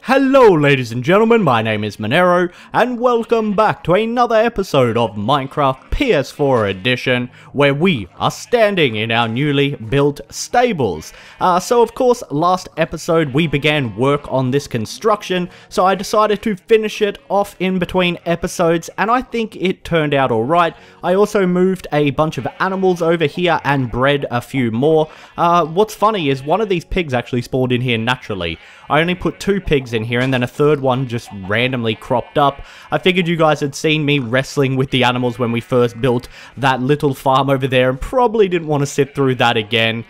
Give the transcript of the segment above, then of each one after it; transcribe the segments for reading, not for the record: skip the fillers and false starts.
Hello ladies and gentlemen, my name is Menaero, and welcome back to another episode of Minecraft PS4 Edition, where we are standing in our newly built stables. So of course, last episode we began work on this construction, so I decided to finish it off in between episodes, and I think it turned out alright. I also moved a bunch of animals over here and bred a few more. What's funny is one of these pigs actually spawned in here naturally. I only put 2 pigs in here and then a third one just randomly cropped up. I figured you guys had seen me wrestling with the animals when we first built that little farm over there and probably didn't want to sit through that again.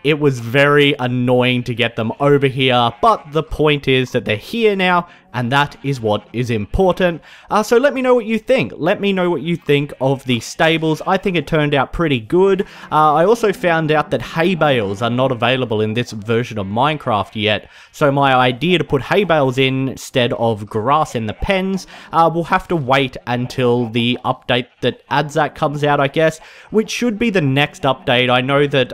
It was very annoying to get them over here, but the point is that they're here now, and that is what is important. So let me know what you think. Let me know what you think of the stables. I think it turned out pretty good. I also found out that hay bales are not available in this version of Minecraft yet. So my idea to put hay bales in instead of grass in the pens will have to wait until the update that adds that comes out, I guess, which should be the next update. I know that,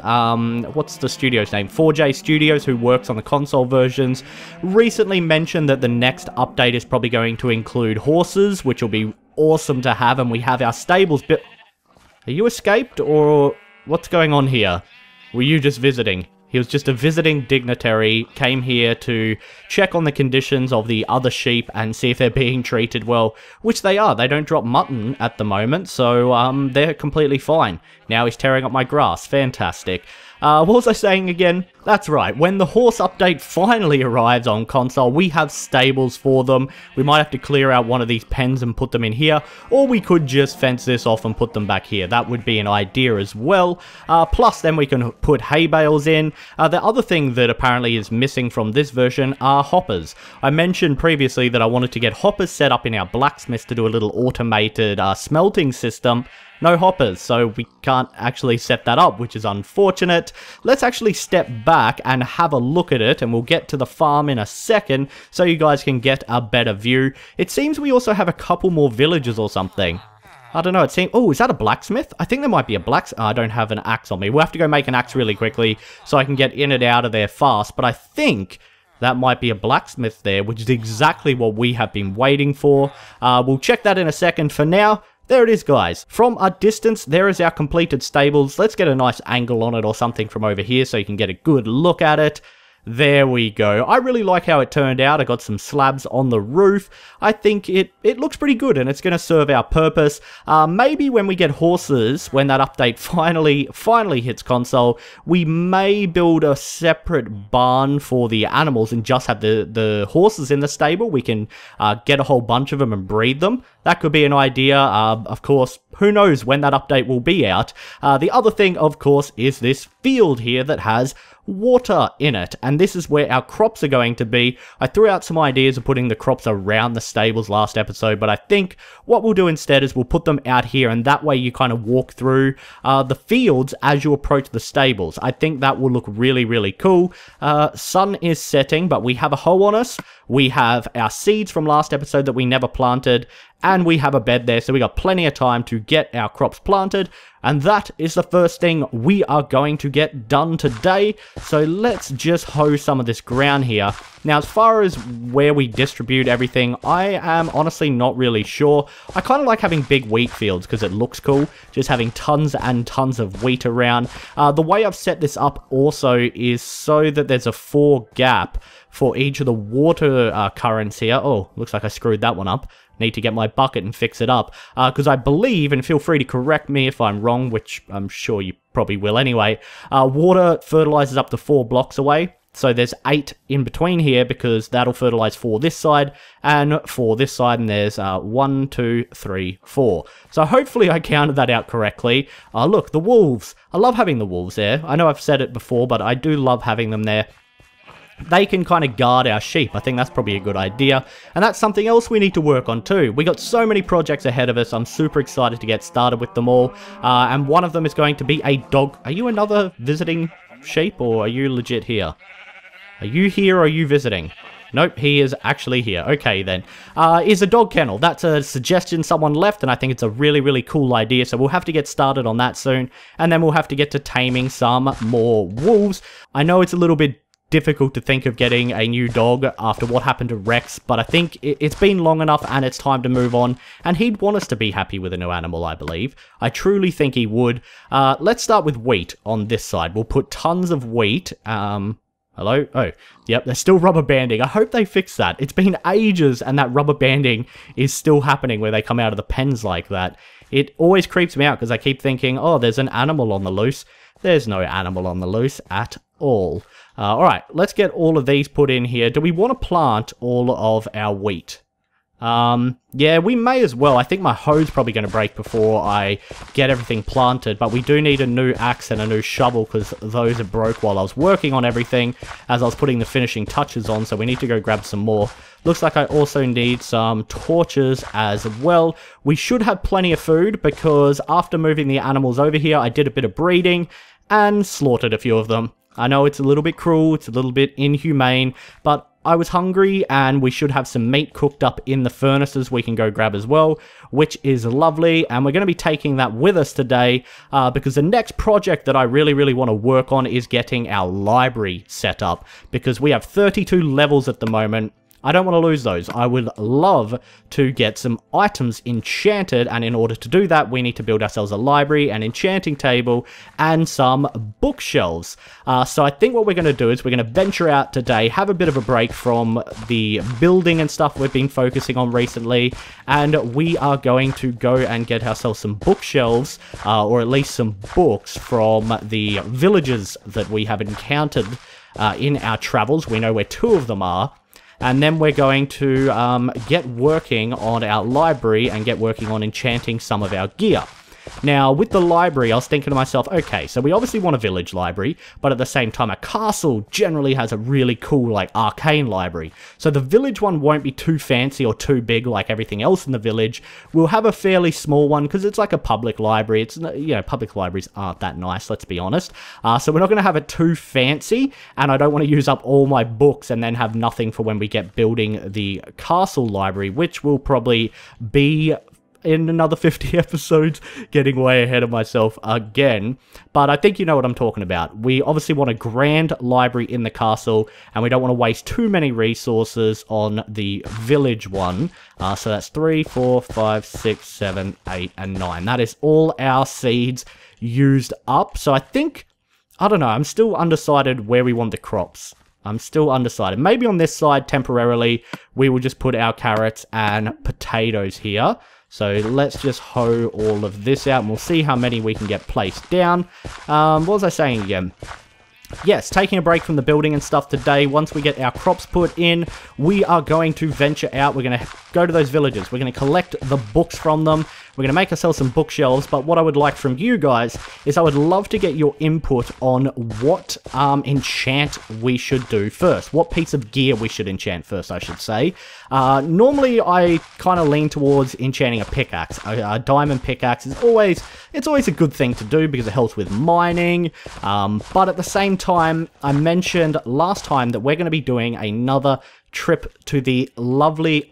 what's the studio's name? 4J Studios, who works on the console versions, recently mentioned that the next update is probably going to include horses, which will be awesome to have, and we have our stables built. Are you escaped, or what's going on here? Were you just visiting? He was just a visiting dignitary, came here to check on the conditions of the other sheep and see if they're being treated well, which they are. They don't drop mutton at the moment, so they're completely fine. Now he's tearing up my grass. Fantastic. What was I saying again? That's right, when the horse update finally arrives on console, we have stables for them. We might have to clear out one of these pens and put them in here, or we could just fence this off and put them back here. That would be an idea as well. Plus, then we can put hay bales in. The other thing that apparently is missing from this version are hoppers. I mentioned previously that I wanted to get hoppers set up in our blacksmith to do a little automated smelting system. No hoppers, so we can't actually set that up, which is unfortunate. Let's actually step back and have a look at it, and we'll get to the farm in a second so you guys can get a better view. It seems we also have a couple more villages or something. I don't know, it seems... Oh, is that a blacksmith? I think there might be a blacksmith. I don't have an axe on me. We'll have to go make an axe really quickly so I can get in and out of there fast, but I think that might be a blacksmith there, which is exactly what we have been waiting for. We'll check that in a second. For now, there it is, guys. From a distance, there is our completed stables. Let's get a nice angle on it or something from over here so you can get a good look at it. There we go. I really like how it turned out. I got some slabs on the roof. I think it looks pretty good, and it's going to serve our purpose. Maybe when we get horses, when that update finally hits console, we may build a separate barn for the animals and just have the horses in the stable. We can get a whole bunch of them and breed them. That could be an idea. Of course, who knows when that update will be out. The other thing, of course, is this field here that has water in it, and this is where our crops are going to be. I threw out some ideas of putting the crops around the stables last episode, but I think what we'll do instead is we'll put them out here, and that way you kind of walk through the fields as you approach the stables. I think that will look really, really cool. Sun is setting, but we have a hoe on us. We have our seeds from last episode that we never planted, and we have a bed there, so we got plenty of time to get our crops planted, and that is the first thing we are going to get done today. So let's just hoe some of this ground here. Now, as far as where we distribute everything, I am honestly not really sure. I kind of like having big wheat fields because it looks cool, just having tons and tons of wheat around. The way I've set this up also is so that there's a 4 gap for each of the water currents here. Oh, looks like I screwed that one up. Need to get my bucket and fix it up, because I believe, and feel free to correct me if I'm wrong, which I'm sure you probably will anyway, water fertilizes up to 4 blocks away. So there's 8 in between here, because that'll fertilize 4 this side and 4 this side, and there's 1, 2, 3, 4. So hopefully I counted that out correctly. Look, the wolves. I love having the wolves there. I know I've said it before, but I do love having them there. They can kind of guard our sheep. I think that's probably a good idea. And that's something else we need to work on too. We got so many projects ahead of us. I'm super excited to get started with them all. And one of them is going to be a dog. Are you another visiting sheep, or are you legit here? Are you here or are you visiting? Nope, he is actually here. Okay, then. Is a dog kennel. That's a suggestion someone left, and I think it's a really, really cool idea, so we'll have to get started on that soon, and then we'll have to get to taming some more wolves. I know it's a little bit difficult to think of getting a new dog after what happened to Rex, but I think it's been long enough and it's time to move on, and he'd want us to be happy with a new animal, I believe. I truly think he would. Let's start with wheat on this side. We'll put tons of wheat. Hello? Oh, yep, they're still rubber banding. I hope they fix that. It's been ages and that rubber banding is still happening where they come out of the pens like that. It always creeps me out because I keep thinking, oh, there's an animal on the loose. There's no animal on the loose at all. Alright, let's get all of these put in here. Do we want to plant all of our wheat? Yeah, we may as well. I think my hoe's probably going to break before I get everything planted, but we do need a new axe and a new shovel because those are broke while I was working on everything as I was putting the finishing touches on, so we need to go grab some more. Looks like I also need some torches as well. We should have plenty of food because after moving the animals over here, I did a bit of breeding and slaughtered a few of them. I know it's a little bit cruel, it's a little bit inhumane, but I was hungry and we should have some meat cooked up in the furnaces we can go grab as well, which is lovely, and we're going to be taking that with us today because the next project that I really want to work on is getting our library set up because we have 32 levels at the moment. I don't want to lose those. I would love to get some items enchanted, and in order to do that, we need to build ourselves a library, an enchanting table, and some bookshelves. So I think what we're going to do is we're going to venture out today, have a bit of a break from the building and stuff we've been focusing on recently, and we are going to go and get ourselves some bookshelves, or at least some books from the villages that we have encountered in our travels. We know where 2 of them are. And then we're going to get working on our library and get working on enchanting some of our gear. Now, with the library, I was thinking to myself, okay, so we obviously want a village library, but at the same time, a castle generally has a really cool, like, arcane library. So the village one won't be too fancy or too big like everything else in the village. We'll have a fairly small one because it's like a public library. It's, you know, public libraries aren't that nice, let's be honest. So we're not going to have it too fancy, and I don't want to use up all my books and then have nothing for when we get building the castle library, which will probably be in another 50 episodes, getting way ahead of myself again. But I think you know what I'm talking about. We obviously want a grand library in the castle, and we don't want to waste too many resources on the village one. So that's 3, 4, 5, 6, 7, 8, and 9. That is all our seeds used up. So I think, I don't know, I'm still undecided where we want the crops. I'm still undecided. Maybe on this side, temporarily, we will just put our carrots and potatoes here. So let's just hoe all of this out, and we'll see how many we can get placed down. What was I saying again? Yes, taking a break from the building and stuff today. Once we get our crops put in, we are going to venture out. We're going to go to those villages. We're going to collect the books from them. We're going to make ourselves some bookshelves, but what I would like from you guys is I would love to get your input on what enchant we should do first. What piece of gear we should enchant first, I should say. Normally, I kind of lean towards enchanting a pickaxe. A diamond pickaxe is always a good thing to do because it helps with mining, but at the same time, I mentioned last time that we're going to be doing another trip to the lovely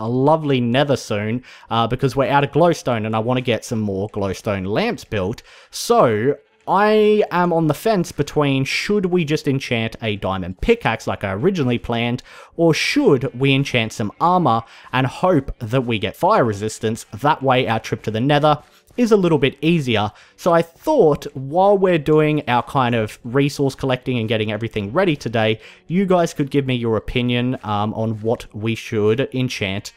nether soon because we're out of glowstone and I want to get some more glowstone lamps built. So I am on the fence between should we just enchant a diamond pickaxe like I originally planned, or should we enchant some armor and hope that we get fire resistance. That way our trip to the nether is a little bit easier. So I thought while we're doing our kind of resource collecting and getting everything ready today, you guys could give me your opinion on what we should enchant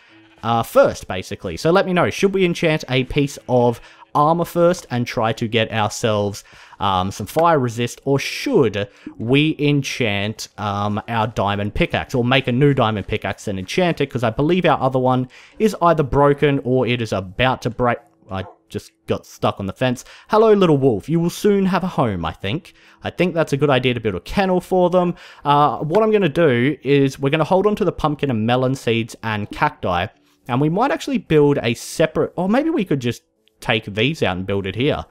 first, basically. So let me know, should we enchant a piece of armor first and try to get ourselves some fire resist, or should we enchant our diamond pickaxe, or make a new diamond pickaxe and enchant it, because I believe our other one is either broken or it is about to break. I just got stuck on the fence. Hello, little wolf. You will soon have a home, I think. I think that's a good idea to build a kennel for them. What I'm going to do is we're going to hold on to the pumpkin and melon seeds and cacti, and we might actually build a separate, or maybe we could just take these out and build it here.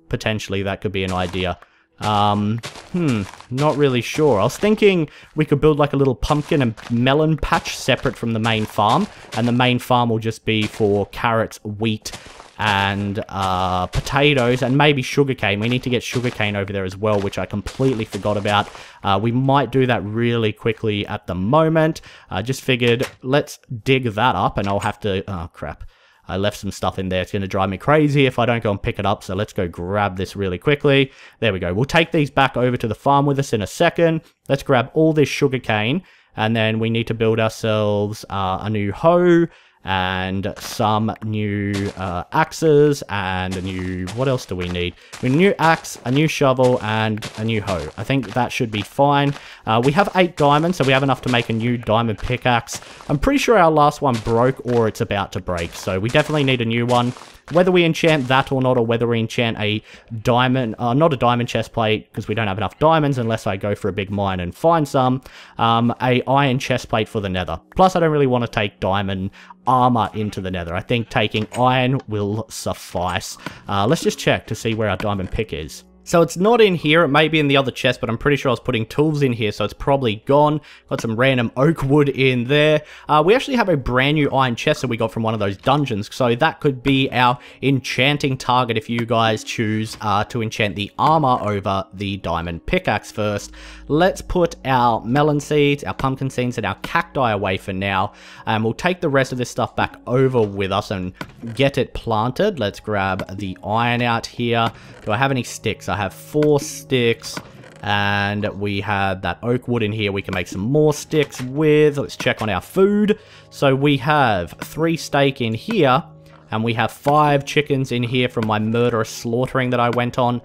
Potentially, that could be an idea. Not really sure. I was thinking we could build like a little pumpkin and melon patch separate from the main farm, and the main farm will just be for carrots, wheat, and potatoes, and maybe sugarcane. We need to get sugarcane over there as well, which I completely forgot about. We might do that really quickly at the moment. I just figured, let's dig that up, and I'll have to... Oh, crap. I left some stuff in there. It's going to drive me crazy if I don't go and pick it up, so let's go grab this really quickly. There we go. We'll take these back over to the farm with us in a second. Let's grab all this sugarcane, and then we need to build ourselves a new hoe, and some new axes, and a new... What else do we need? We need a new axe, a new shovel, and a new hoe. I think that should be fine. We have 8 diamonds, so we have enough to make a new diamond pickaxe. I'm pretty sure our last one broke, or it's about to break, so we definitely need a new one. Whether we enchant that or not, or whether we enchant a diamond, not a diamond chest plate, because we don't have enough diamonds unless I go for a big mine and find some, a iron chest plate for the nether. Plus, I don't really want to take diamond armor into the nether. I think taking iron will suffice. Let's just check to see where our diamond pick is. So it's not in here, it may be in the other chest, but I'm pretty sure I was putting tools in here, so it's probably gone. Got some random oak wood in there. We actually have a brand new iron chest that we got from one of those dungeons, so that could be our enchanting target if you guys choose to enchant the armor over the diamond pickaxe first. Let's put our melon seeds, our pumpkin seeds, and our cacti away for now, and we'll take the rest of this stuff back over with us and get it planted. Let's grab the iron out here. Do I have any sticks? I have 4 sticks, and we have that oak wood in here we can make some more sticks with. Let's check on our food. So we have 3 steak in here, and we have 5 chickens in here from my murderous slaughtering that I went on.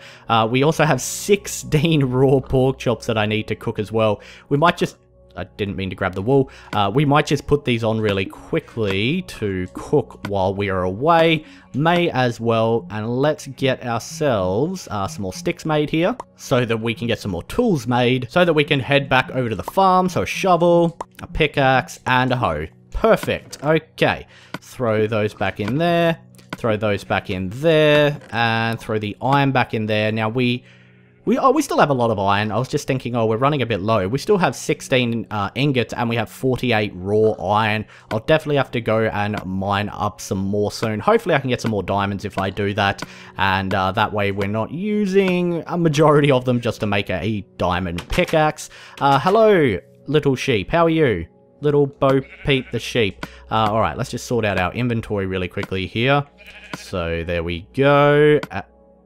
We also have 16 raw pork chops that I need to cook as well. We might just... I didn't mean to grab the wool. We might just put these on really quickly to cook while we are away. May as well. And let's get ourselves some more sticks made here so that we can get some more tools made so that we can head back over to the farm. So a shovel, a pickaxe, and a hoe. Perfect. Okay. Throw those back in there. Throw those back in there. And throw the iron back in there. Now we still have a lot of iron. I was just thinking, oh, we're running a bit low. We still have 16 ingots, and we have 48 raw iron. I'll definitely have to go and mine up some more soon. Hopefully I can get some more diamonds if I do that, and that way we're not using a majority of them just to make a diamond pickaxe. Hello, little sheep. How are you? Little Bo Peep the sheep. Alright, let's just sort out our inventory really quickly here. So there we go.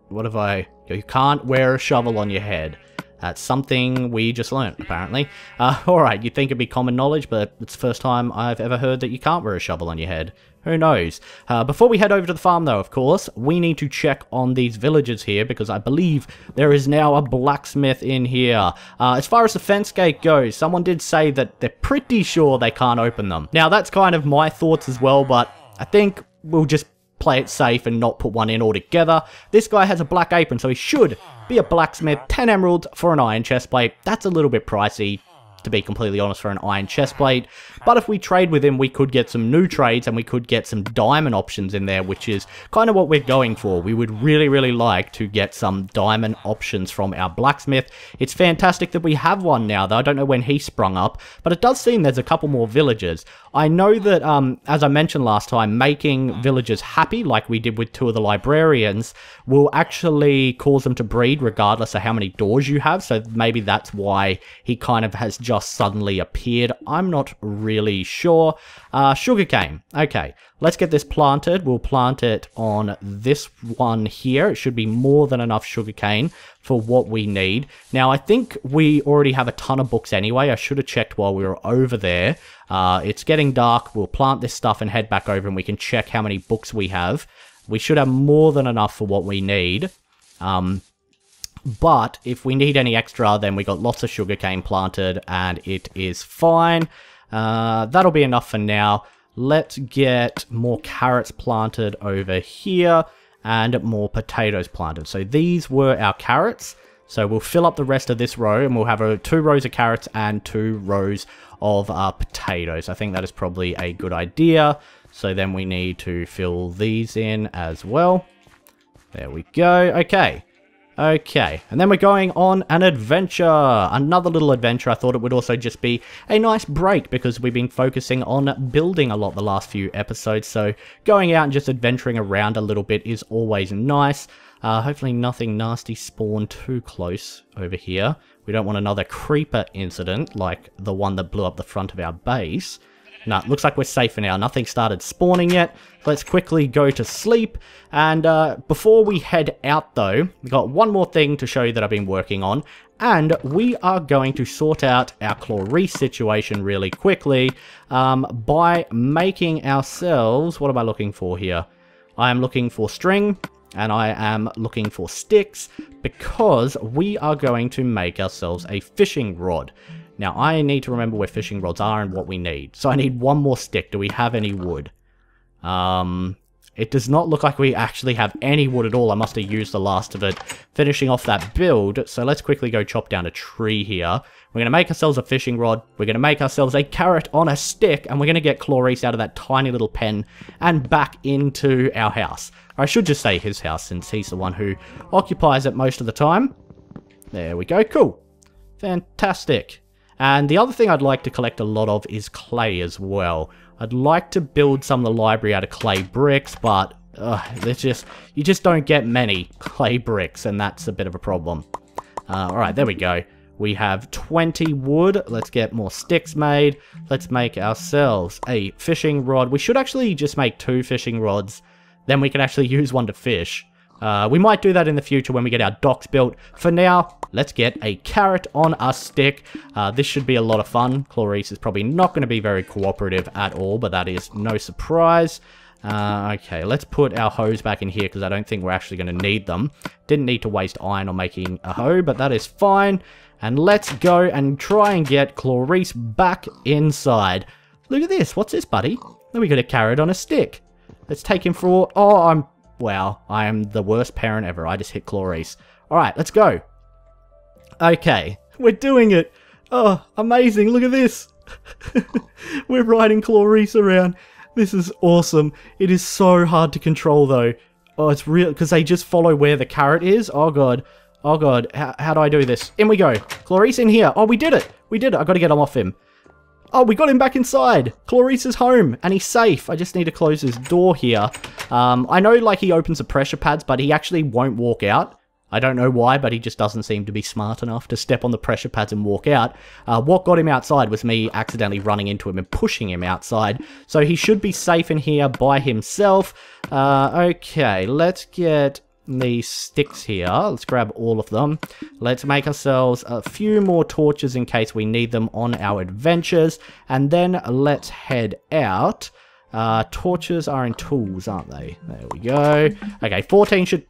What have I... You can't wear a shovel on your head. That's something we just learnt, apparently. Alright, you'd think it'd be common knowledge, but it's the first time I've ever heard that you can't wear a shovel on your head. Who knows? Before we head over to the farm, though, of course, we need to check on these villagers here, because I believe there is now a blacksmith in here. As far as the fence gate goes, someone did say that they're pretty sure they can't open them. Now, that's kind of my thoughts as well, but I think we'll just play it safe and not put one in altogether. This guy has a black apron, so he should be a blacksmith. 10 emeralds for an iron chestplate. That's a little bit pricey, to be completely honest, for an iron chestplate. But if we trade with him, we could get some new trades, and we could get some diamond options in there, which is kind of what we're going for. We would really, really like to get some diamond options from our blacksmith. It's fantastic that we have one now, though. I don't know when he sprung up, but it does seem there's a couple more villagers. I know that, as I mentioned last time, making villagers happy, like we did with 2 of the librarians, will actually cause them to breed regardless of how many doors you have, so maybe that's why he kind of has just suddenly appeared. I'm not really sure. Sugarcane. Okay, let's get this planted. We'll plant it on this one here. It should be more than enough sugarcane for what we need. Now, I think we already have a ton of books anyway. I should have checked while we were over there. It's getting dark. We'll plant this stuff and head back over, and we can check how many books we have. We should have more than enough for what we need. But if we need any extra, then we got lots of sugarcane planted, and it is fine. That'll be enough for now. Let's get more carrots planted over here, and more potatoes planted. So these were our carrots. So we'll fill up the rest of this row, and we'll have 2 rows of carrots and 2 rows of potatoes. I think that is probably a good idea. So then we need to fill these in as well. There we go. Okay. Okay, and then we're going on an adventure. Another little adventure. I thought it would also just be a nice break because we've been focusing on building a lot the last few episodes. So going out and just adventuring around a little bit is always nice. Hopefully nothing nasty spawned too close over here. We don't want another creeper incident like the one that blew up the front of our base. No, it looks like we're safe for now. Nothing started spawning yet. Let's quickly go to sleep. And before we head out though, we've got one more thing to show you that I've been working on. And we are going to sort out our Clarice situation really quickly by making ourselves... What am I looking for here? I am looking for string and I am looking for sticks because we are going to make ourselves a fishing rod. Now, I need to remember where fishing rods are and what we need. So I need one more stick. Do we have any wood? It does not look like we actually have any wood at all. I must have used the last of it, finishing off that build. So let's quickly go chop down a tree here. We're going to make ourselves a fishing rod. We're going to make ourselves a carrot on a stick. And we're going to get Clarice out of that tiny little pen and back into our house. Or I should just say his house since he's the one who occupies it most of the time. There we go. Cool. Fantastic. And the other thing I'd like to collect a lot of is clay as well. I'd like to build some of the library out of clay bricks, but you just don't get many clay bricks, and that's a bit of a problem. Alright, there we go. We have 20 wood. Let's get more sticks made. Let's make ourselves a fishing rod. We should actually just make 2 fishing rods. Then we can actually use one to fish. We might do that in the future when we get our docks built. For now, let's get a carrot on a stick. This should be a lot of fun. Clarice is probably not going to be very cooperative at all, but that is no surprise. Okay, let's put our hoes back in here because I don't think we're actually going to need them. Didn't need to waste iron on making a hoe, but that is fine. And let's go and try and get Clarice back inside. Look at this. What's this, buddy? We got a carrot on a stick. Let's take him for... Oh, wow, I am the worst parent ever. I just hit Clarice. Alright, let's go. Okay, we're doing it. Oh, amazing. Look at this. We're riding Clarice around. This is awesome. It is so hard to control, though. Oh, it's real, because they just follow where the carrot is. Oh, God. Oh, God. How do I do this? In we go. Clarice in here. Oh, we did it. We did it. I got to get him off him. Oh, we got him back inside. Clarice is home, and he's safe. I just need to close his door here. I know, like, he opens the pressure pads, but he actually won't walk out. I don't know why, but he just doesn't seem to be smart enough to step on the pressure pads and walk out. What got him outside was me accidentally running into him and pushing him outside. So he should be safe in here by himself. Okay, let's get these sticks here. Let's grab all of them. Let's make ourselves a few more torches in case we need them on our adventures. And then let's head out. Torches are in tools, aren't they? There we go. Okay, 14 should...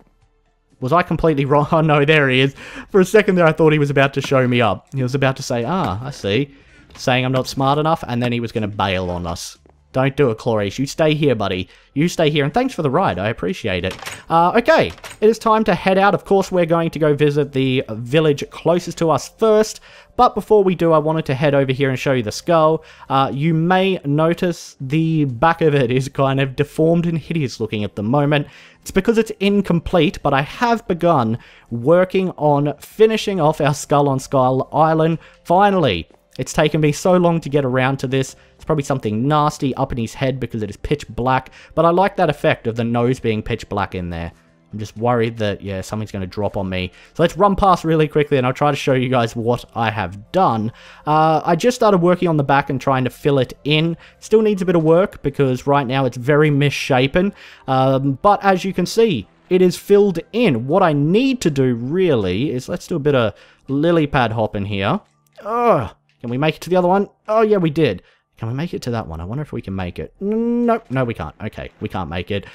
Was I completely wrong? Oh no, there he is. For a second there I thought he was about to show me up. He was about to say, I see. Saying I'm not smart enough, and then he was going to bail on us. Don't do it, Clarice. You stay here, buddy. You stay here, and thanks for the ride. I appreciate it. Okay, it is time to head out. Of course, we're going to go visit the village closest to us first. But before we do, I wanted to head over here and show you the skull. You may notice the back of it is kind of deformed and hideous looking at the moment. It's because it's incomplete, but I have begun working on finishing off our Skull on Skull Island. Finally, it's taken me so long to get around to this. It's probably something nasty up in his head because it is pitch black, but I like that effect of the nose being pitch black in there. I'm just worried that, yeah, something's going to drop on me. So let's run past really quickly and I'll try to show you guys what I have done. I just started working on the back and trying to fill it in. Still needs a bit of work because right now it's very misshapen. But as you can see, it is filled in. What I need to do really is, let's do a bit of lily pad hopping here. Ugh. Can we make it to the other one? Oh, yeah, we did. Can we make it to that one? I wonder if we can make it. Nope, no, we can't. Okay, we can't make it.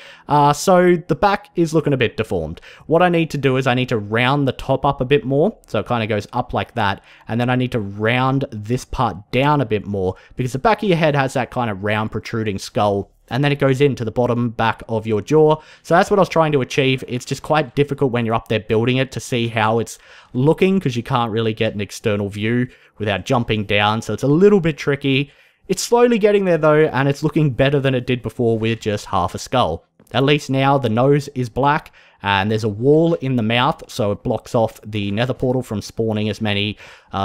So the back is looking a bit deformed. What I need to do is I need to round the top up a bit more. So it kind of goes up like that. And then I need to round this part down a bit more because the back of your head has that kind of round protruding skull. And then it goes into the bottom back of your jaw. So that's what I was trying to achieve. It's just quite difficult when you're up there building it to see how it's looking because you can't really get an external view without jumping down. So it's a little bit tricky. It's slowly getting there though, and it's looking better than it did before with just half a skull. At least now the nose is black, and there's a wall in the mouth, so it blocks off the nether portal from spawning as many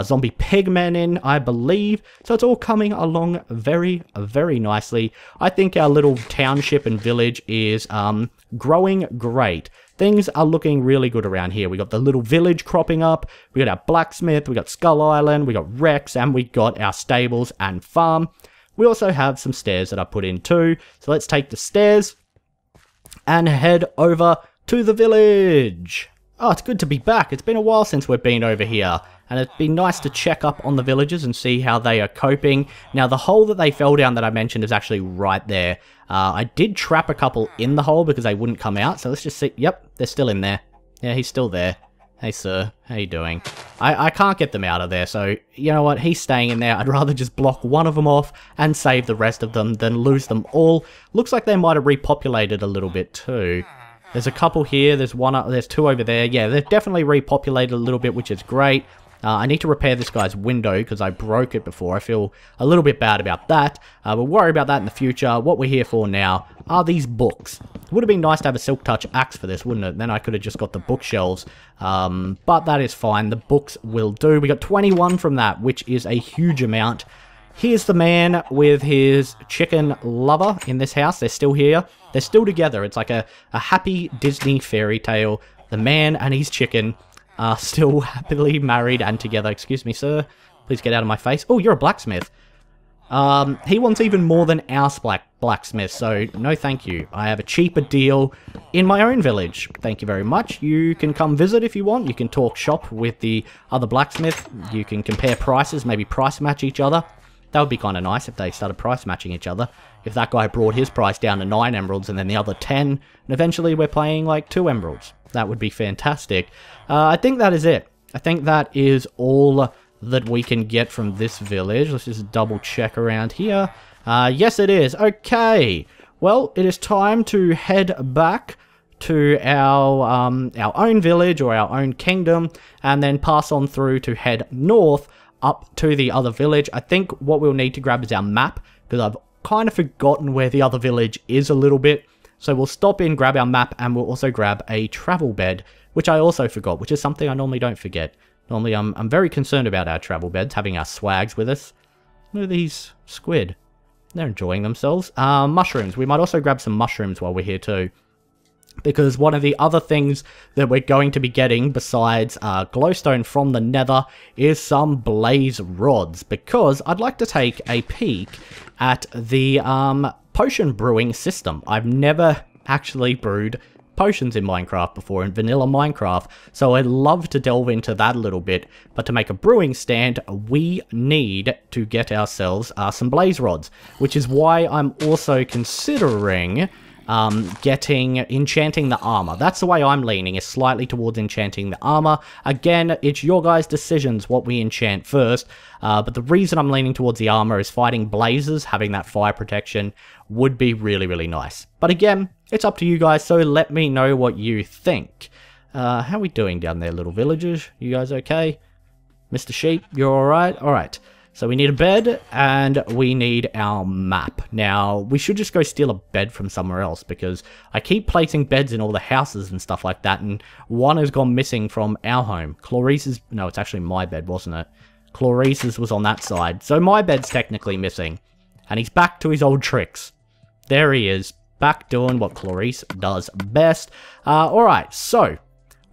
zombie pigmen in, I believe. So it's all coming along very, very nicely. I think our little township and village is growing great. Things are looking really good around here. We got the little village cropping up, we got our blacksmith, we got Skull Island, we got Rex, and we got our stables and farm. We also have some stairs that I put in too. So let's take the stairs and head over to the village. Oh, it's good to be back. It's been a while since we've been over here, and it'd be nice to check up on the villagers and see how they are coping. Now, the hole that they fell down that I mentioned is actually right there. I did trap a couple in the hole because they wouldn't come out, so let's just see. Yep, they're still in there. Yeah, he's still there. Hey, sir. How you doing? I can't get them out of there, so you know what? He's staying in there. I'd rather just block one of them off and save the rest of them than lose them all. Looks like they might have repopulated a little bit too. There's a couple here. There's two over there. Yeah, they've definitely repopulated a little bit, which is great. I need to repair this guy's window because I broke it before. I feel a little bit bad about that. We'll worry about that in the future. What we're here for now are these books. It would have been nice to have a Silk Touch axe for this, wouldn't it? Then I could have just got the bookshelves. But that is fine. The books will do. We got 21 from that, which is a huge amount. Here's the man with his chicken lover in this house. They're still here. They're still together. It's like a happy Disney fairy tale. The man and his chicken are still happily married and together. Excuse me, sir. Please get out of my face. Oh, you're a blacksmith. He wants even more than our blacksmith, so no thank you. I have a cheaper deal in my own village. Thank you very much. You can come visit if you want. You can talk shop with the other blacksmith. You can compare prices, maybe price match each other. That would be kind of nice if they started price matching each other. If that guy brought his price down to 9 emeralds and then the other 10, and eventually we're playing like 2 emeralds. That would be fantastic. I think that is it. I think that is all that we can get from this village. Let's just double check around here. Yes, it is. Okay. Well, it is time to head back to our own village or our own kingdom, and then pass on through to head north up to the other village. I think what we'll need to grab is our map, because I've kind of forgotten where the other village is a little bit. So we'll stop in, grab our map, and we'll also grab a travel bed, which I also forgot, which is something I normally don't forget. Normally I'm very concerned about our travel beds, having our swags with us. Look at these squid. They're enjoying themselves. Mushrooms. We might also grab some mushrooms while we're here too, because one of the other things that we're going to be getting besides glowstone from the nether is some blaze rods, because I'd like to take a peek at the potion brewing system. I've never actually brewed potions in Minecraft before, in vanilla Minecraft, so I'd love to delve into that a little bit. But to make a brewing stand, we need to get ourselves some blaze rods, which is why I'm also considering enchanting the armor. That's the way I'm leaning, is slightly towards enchanting the armor. Again, it's your guys' decisions what we enchant first, but the reason I'm leaning towards the armor is fighting blazes, having that fire protection would be really, really nice. But again, it's up to you guys, so let me know what you think. How are we doing down there, little villagers? You guys okay? Mr. Sheep, you're alright? Alright. So we need a bed, and we need our map. Now, we should just go steal a bed from somewhere else, because I keep placing beds in all the houses and stuff like that, and one has gone missing from our home. Clarice's... No, it's actually my bed, wasn't it? Clarice's was on that side, so my bed's technically missing. And he's back to his old tricks. There he is, back doing what Clarice does best. Alright, so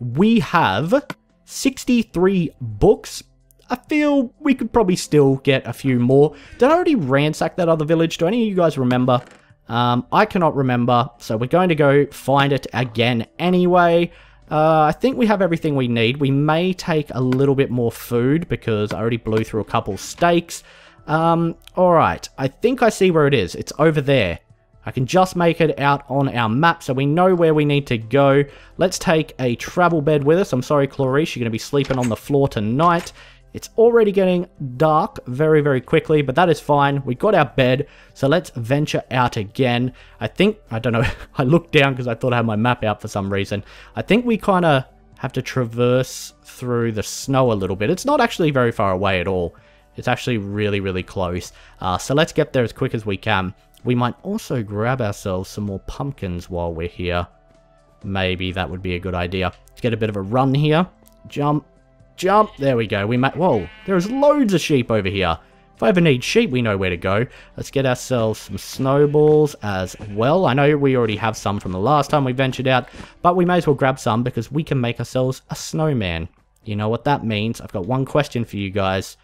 we have 63 books. I feel we could probably still get a few more. Did I already ransack that other village? Do any of you guys remember? I cannot remember, so we're going to go find it again anyway. I think we have everything we need. We may take a little bit more food, because I already blew through a couple steaks. Alright, I think I see where it is. It's over there. I can just make it out on our map, so we know where we need to go. Let's take a travel bed with us. I'm sorry, Clarice, you're going to be sleeping on the floor tonight. It's already getting dark very, very quickly, but that is fine. We got our bed, so let's venture out again. I don't know, I looked down because I thought I had my map out for some reason. I think we kind of have to traverse through the snow a little bit. It's not actually very far away at all. It's actually really, really close. So let's get there as quick as we can. We might also grab ourselves some more pumpkins while we're here. maybe that would be a good idea. Let's get a bit of a run here. Jump, jump. There we go. Whoa, there's loads of sheep over here. If I ever need sheep, we know where to go. Let's get ourselves some snowballs as well. I know we already have some from the last time we ventured out, but we may as well grab some because we can make ourselves a snowman. You know what that means. I've got one question for you guys.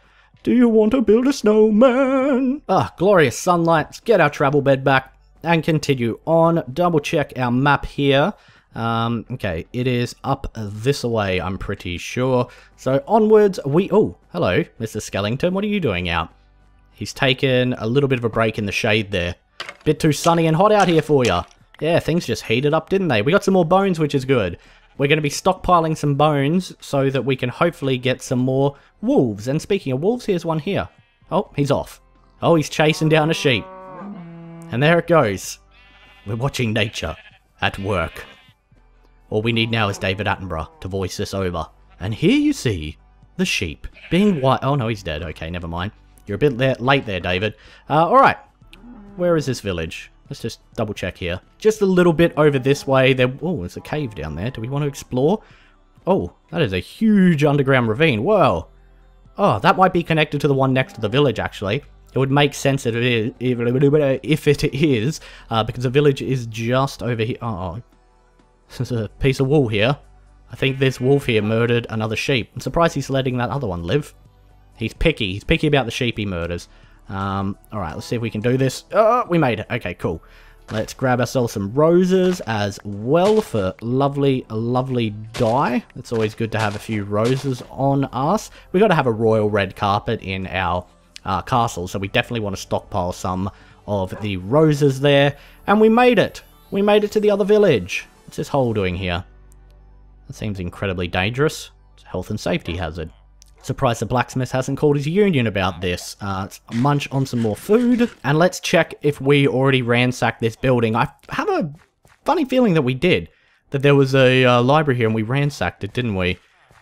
Do you want to build a snowman? Glorious sunlight. Let's get our travel bed back and continue on. Double check our map here. Okay, it is up this way, I'm pretty sure. So onwards, oh, hello, Mr. Skellington. What are you doing out? He's taken a little bit of a break in the shade there. Bit too sunny and hot out here for you. Yeah, things just heated up, didn't they? We got some more bones, which is good. We're going to be stockpiling some bones so that we can hopefully get some more wolves. And speaking of wolves, here's one here. Oh, he's off. Oh, he's chasing down a sheep. And there it goes. We're watching nature at work. All we need now is David Attenborough to voice this over. And here you see the sheep being white. Oh, no, he's dead. Okay, never mind. You're a bit late there, David. Alright. Where is this village? Let's just double check here. Just a little bit over this way. Oh, there's a cave down there. Do we want to explore? Oh, that is a huge underground ravine. Whoa. Oh, that might be connected to the one next to the village, actually. It would make sense that it is, if it is, because the village is just over here. Oh, there's a piece of wool here. I think this wolf here murdered another sheep. I'm surprised he's letting that other one live. He's picky. He's picky about the sheep he murders. Alright, let's see if we can do this. Oh, we made it. Okay, cool. Let's grab ourselves some roses as well for lovely, lovely dye. It's always good to have a few roses on us. We got to have a royal red carpet in our castle, so we definitely want to stockpile some of the roses there. And we made it. We made it to the other village. What's this hole doing here? That seems incredibly dangerous. It's a health and safety hazard. Surprised the blacksmith hasn't called his union about this. Let's munch on some more food. And let's check if we already ransacked this building. I have a funny feeling that we did. That there was a library here and we ransacked it, didn't we?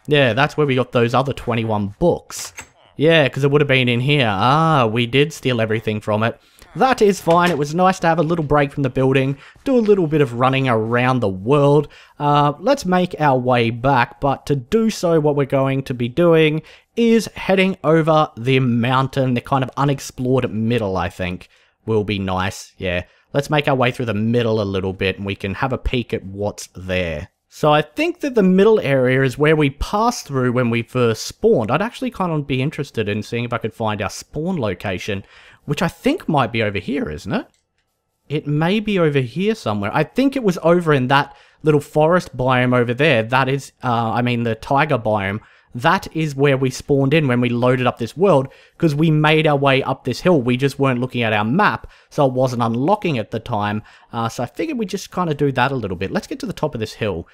Yeah, that's where we got those other 21 books. Yeah, because it would have been in here. We did steal everything from it. That is fine. It was nice to have a little break from the building, do a little bit of running around the world. Let's make our way back, but to do so, what we're going to be doing is heading over the mountain, the kind of unexplored middle, I think, will be nice. Yeah, let's make our way through the middle a little bit, and we can have a peek at what's there. So I think that the middle area is where we passed through when we first spawned. I'd actually kind of be interested in seeing if I could find our spawn location, which I think might be over here, isn't it? It may be over here somewhere. I think it was over in that little forest biome over there. That is, I mean the tiger biome. That is where we spawned in when we loaded up this world, because we made our way up this hill. We just weren't looking at our map, so it wasn't unlocking at the time. So I figured we'd just kind of do that a little bit. Let's get to the top of this hill.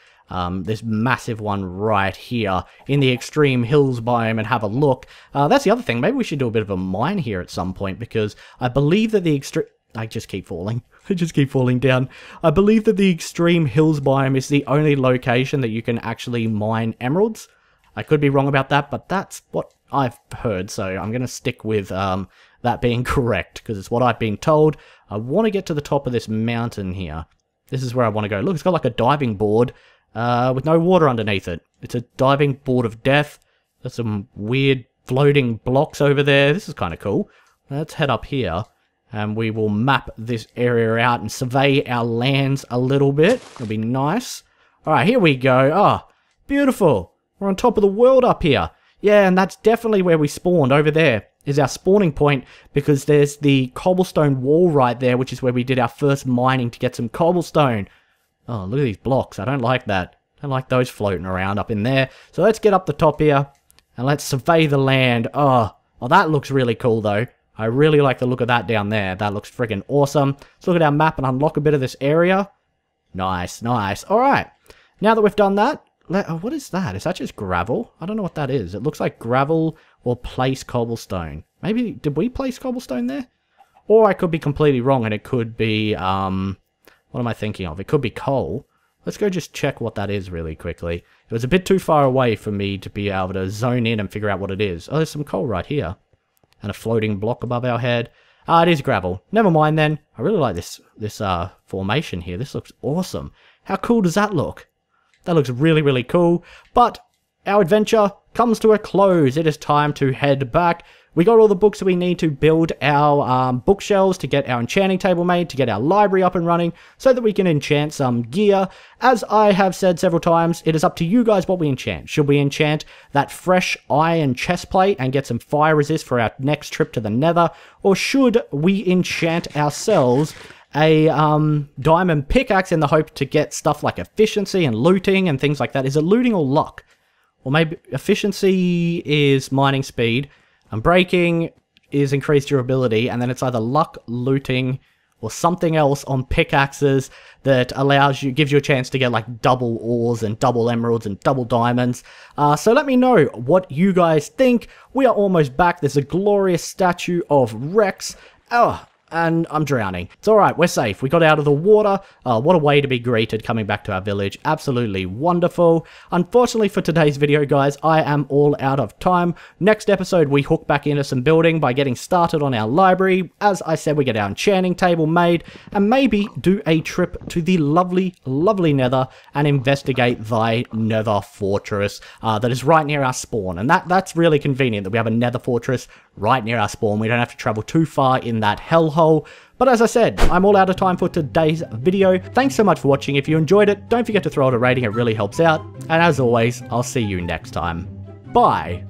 This massive one right here in the extreme hills biome and have a look. That's the other thing. Maybe we should do a bit of a mine here at some point, because I believe that the extreme... I just keep falling. I just keep falling down. I believe that the extreme hills biome is the only location that you can actually mine emeralds. I could be wrong about that, but that's what I've heard, so I'm going to stick with that being correct, because it's what I've been told. I want to get to the top of this mountain here. This is where I want to go. Look, it's got like a diving board with no water underneath it. It's a diving board of death. There's some weird floating blocks over there. This is kind of cool. Let's head up here, and we will map this area out and survey our lands a little bit. It'll be nice. Alright, here we go. Oh, beautiful. We're on top of the world up here. Yeah, and that's definitely where we spawned. Over there is our spawning point, because there's the cobblestone wall right there, which is where we did our first mining to get some cobblestone. Oh, look at these blocks. I don't like that. I don't like those floating around up in there. So let's get up the top here, and let's survey the land. Oh, that looks really cool, though. I really like the look of that down there. That looks freaking awesome. Let's look at our map and unlock a bit of this area. Nice, nice. All right. Now that we've done that, what is that? Is that just gravel? I don't know what that is. It looks like gravel or place cobblestone. Maybe, did we place cobblestone there? Or I could be completely wrong and it could be, what am I thinking of? It could be coal. Let's go just check what that is really quickly. It was a bit too far away for me to be able to zone in and figure out what it is. Oh, there's some coal right here. And a floating block above our head. It is gravel. Never mind then. I really like this formation here. This looks awesome. How cool does that look? That looks really, really cool. But our adventure comes to a close. It is time to head back. We got all the books that we need to build our bookshelves, to get our enchanting table made, to get our library up and running, so that we can enchant some gear. As I have said several times, it is up to you guys what we enchant. Should we enchant that fresh iron chestplate and get some fire resist for our next trip to the nether? Or should we enchant ourselves a diamond pickaxe in the hope to get stuff like efficiency and looting and things like that? Is it looting or luck? Or maybe efficiency is mining speed, and breaking is increased durability, and then it's either luck, looting, or something else on pickaxes that gives you a chance to get like double ores and double emeralds and double diamonds. So let me know what you guys think. We are almost back. There's a glorious statue of Rex. Oh, and I'm drowning. It's alright, we're safe. We got out of the water. What a way to be greeted coming back to our village. Absolutely wonderful. Unfortunately for today's video, guys, I am all out of time. Next episode, we hook back into some building by getting started on our library. As I said, we get our enchanting table made, and maybe do a trip to the lovely, lovely nether and investigate thy nether fortress that is right near our spawn. And that's really convenient that we have a nether fortress right near our spawn. We don't have to travel too far in that hellhole. But as I said, I'm all out of time for today's video. Thanks so much for watching. If you enjoyed it, don't forget to throw it a rating. It really helps out. And as always, I'll see you next time. Bye.